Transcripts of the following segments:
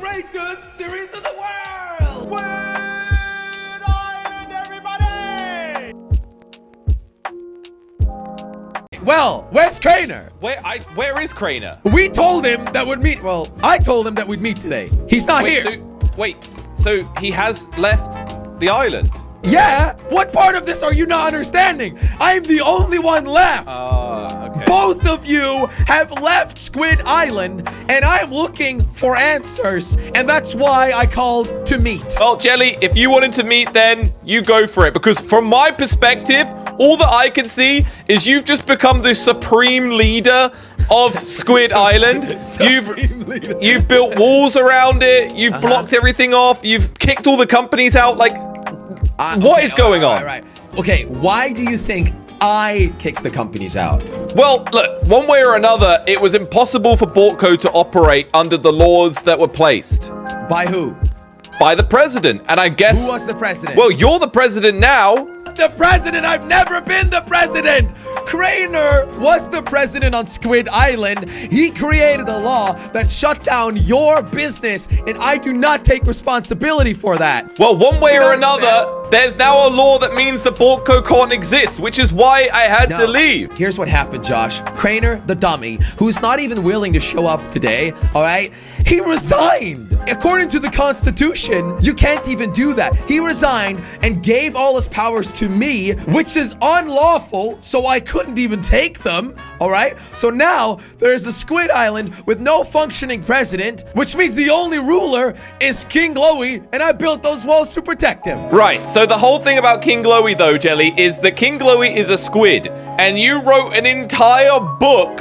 greatest series in the world! Squid Island, everybody! Well, where's Craner? Where is Craner? We told him that we'd meet. Well, I told him that we'd meet today. He's not here. So he has left the island. Yeah? What part of this are you not understanding? I'm the only one left. Okay. Both of you have left Squid Island, and I'm looking for answers, and that's why I called to meet. Well, Jelly, if you wanted to meet, then you go for it. Because from my perspective, all that I can see is you've just become the supreme leader of Squid Island. You've built walls around it. You've blocked everything off. You've kicked all the companies out. Like, what is going on? Right. Okay, why do you think I kicked the companies out? Well, look, one way or another, it was impossible for Bortco to operate under the laws that were placed. By who? By the president. And I guess... Who was the president? Well, you're the president now. The president? I've never been the president! Craner was the president on Squid Island. He created a law that shut down your business, and I do not take responsibility for that. Well, one way or another, there's now a law that means the Bortco can't exist, which is why I had to leave. Here's what happened, Josh. Craner, the dummy, who's not even willing to show up today, all right? He resigned. According to the Constitution, you can't even do that. He resigned and gave all his powers to me, which is unlawful, so I couldn't even take them, all right? So now there's a Squid Island with no functioning president, which means the only ruler is King Glowy, and I built those walls to protect him. Right, so the whole thing about King Glowy, though, Jelly, is that King Glowy is a squid, and you wrote an entire book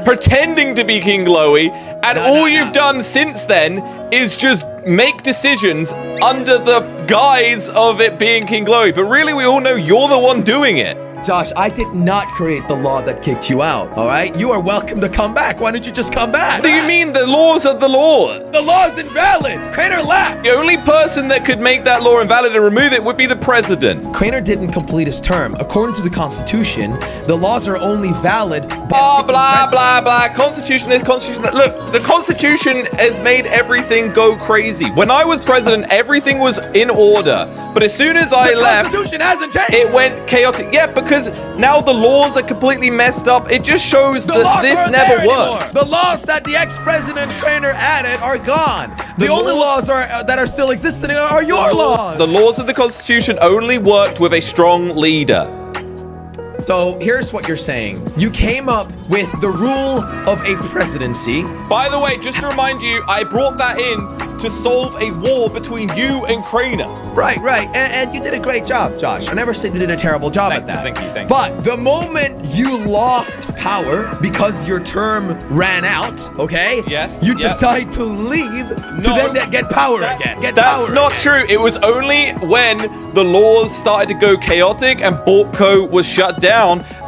pretending to be King Glowy, and all you've done since then is just make decisions under the guise of it being King Glowy. But really, we all know you're the one doing it. Josh, I did not create the law that kicked you out, all right? You are welcome to come back. Why don't you just come back? What do you mean the laws are the law? The law is invalid. Craner left. The only person that could make that law invalid and remove it would be the president. Craner didn't complete his term. According to the Constitution, the laws are only valid. Blah, blah, blah, blah. Constitution this, Constitution that. Look, the Constitution has made everything go crazy. When I was president, everything was in order. But as soon as I left, the Constitution hasn't changed. It went chaotic. Yeah, because now the laws are completely messed up. It just shows that this never worked. The laws that the ex-president Craner added are gone. The only laws that are still existing are your laws. The laws of the Constitution only worked with a strong leader. So here's what you're saying. You came up with the rule of a presidency. By the way, just to remind you, I brought that in to solve a war between you and Craner. Right. And you did a great job, Josh. I never said you did a terrible job at that. Thank you. But the moment you lost power because your term ran out, okay? Yes. You decide to leave to then get power again. That's not true. It was only when the laws started to go chaotic and Bortco was shut down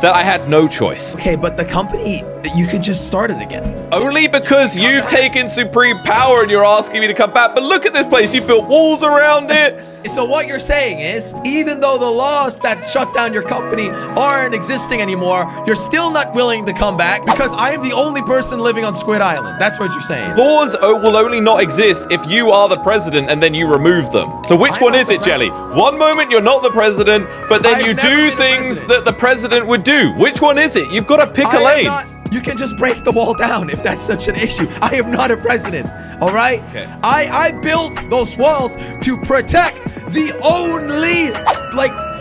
that I had no choice. Okay, but the company, you could just start it again. Only because you've taken supreme power and you're asking me to come back. But look at this place. You built walls around it. So what you're saying is, even though the laws that shut down your company aren't existing anymore, you're still not willing to come back because I am the only person living on Squid Island. That's what you're saying. Laws will only not exist if you are the president and then you remove them. So which one is it, Jelly? One moment you're not the president, but then you do things that the president would do. Which one is it? You've got to pick a lane. You can just break the wall down if that's such an issue. I am not a president, all right? Okay. I built those walls to protect the only,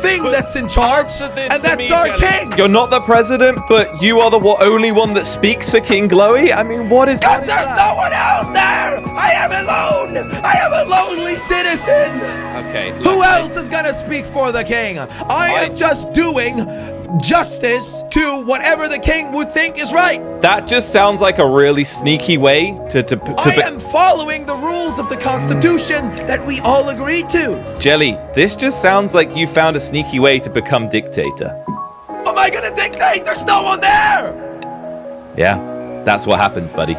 thing that's in charge, and that's our king. You're not the president, but you are the only one that speaks for King Glowy? I mean, what is that? Because there's no one else there! I am alone! I am a lonely citizen! Okay. Who else is gonna speak for the king? I am just doing justice to whatever the king would think is right. That just sounds like a really sneaky way I am following the rules of the Constitution that we all agreed to. Jelly, this just sounds like you found a sneaky way to become dictator. Am I gonna dictate? There's no one there! Yeah, that's what happens, buddy.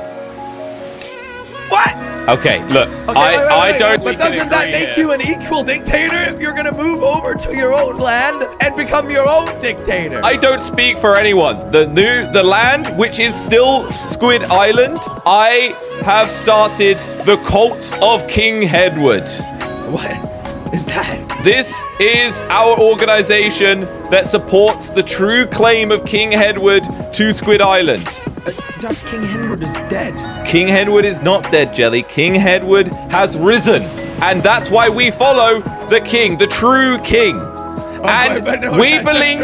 What? Okay, look, Okay, I don't. But doesn't that make you an equal dictator if you're gonna move over to your own land and become your own dictator? I don't speak for anyone. The land, which is still Squid Island, I have started the cult of King Hedward. What is that? This is our organization that supports the true claim of King Hedward to Squid Island. Josh, King Hedward is dead. King Hedward is not dead, Jelly. King Hedward has risen. And that's why we follow the king, the true king. And we believe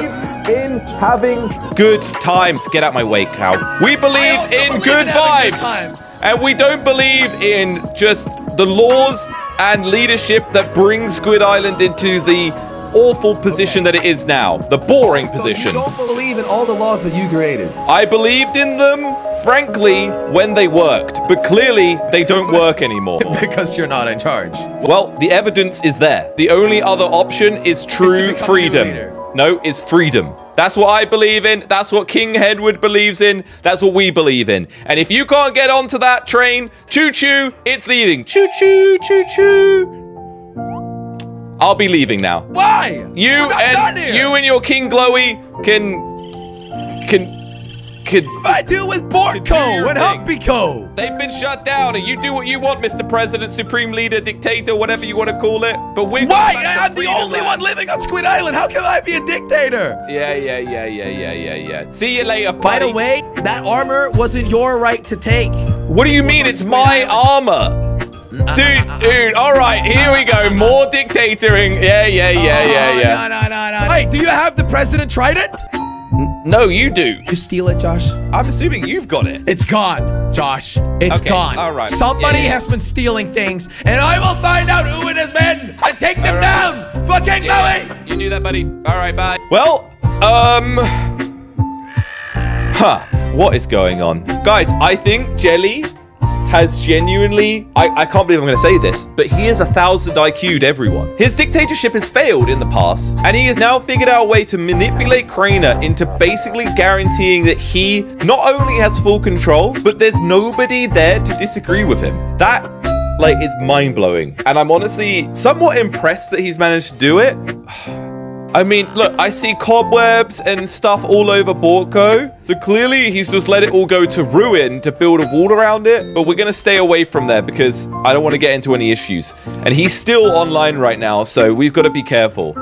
in having good times. Get out my way, cow. We believe in good vibes. And we don't believe in just the laws and leadership that brings Squid Island into the awful position that it is now. The boring position. You don't believe in all the laws that you created? I believed in them, frankly, when they worked. But clearly, they don't work anymore. Because you're not in charge. Well, the evidence is there. The only other option is true freedom. No, it's freedom. That's what I believe in. That's what King Hedward believes in. That's what we believe in. And if you can't get onto that train, choo-choo, it's leaving. Choo-choo, choo-choo. I'll be leaving now. Why? You and your King Glowy can I deal with Borco and Humpyco. They've been shut down, and you do what you want, Mr. President, Supreme Leader, Dictator, whatever you want to call it. But we're why? I'm the only one living on Squid Island. How can I be a dictator? Yeah. See you later, buddy. By the way, that armor wasn't your right to take. What do you mean? It's my armor. Dude, all right, here we go. More dictatoring. Yeah. No. Hey, do you have the president trident? No, you do. You steal it, Josh? I'm assuming you've got it. It's gone, Josh. It's gone. All right. Somebody has been stealing things, and I will find out who it has been and take them down. Fucking Louie! You do that, buddy. All right, bye. Well, what is going on? Guys, I think Jelly has genuinely, I can't believe I'm going to say this, but he has 1,000 IQ'd everyone. His dictatorship has failed in the past, and he has now figured out a way to manipulate Craner into basically guaranteeing that he not only has full control, but there's nobody there to disagree with him. That, is mind-blowing. And I'm honestly somewhat impressed that he's managed to do it. I mean, look, I see cobwebs and stuff all over Borco. So clearly he's just let it all go to ruin to build a wall around it. But we're going to stay away from there because I don't want to get into any issues. And he's still online right now, so we've got to be careful.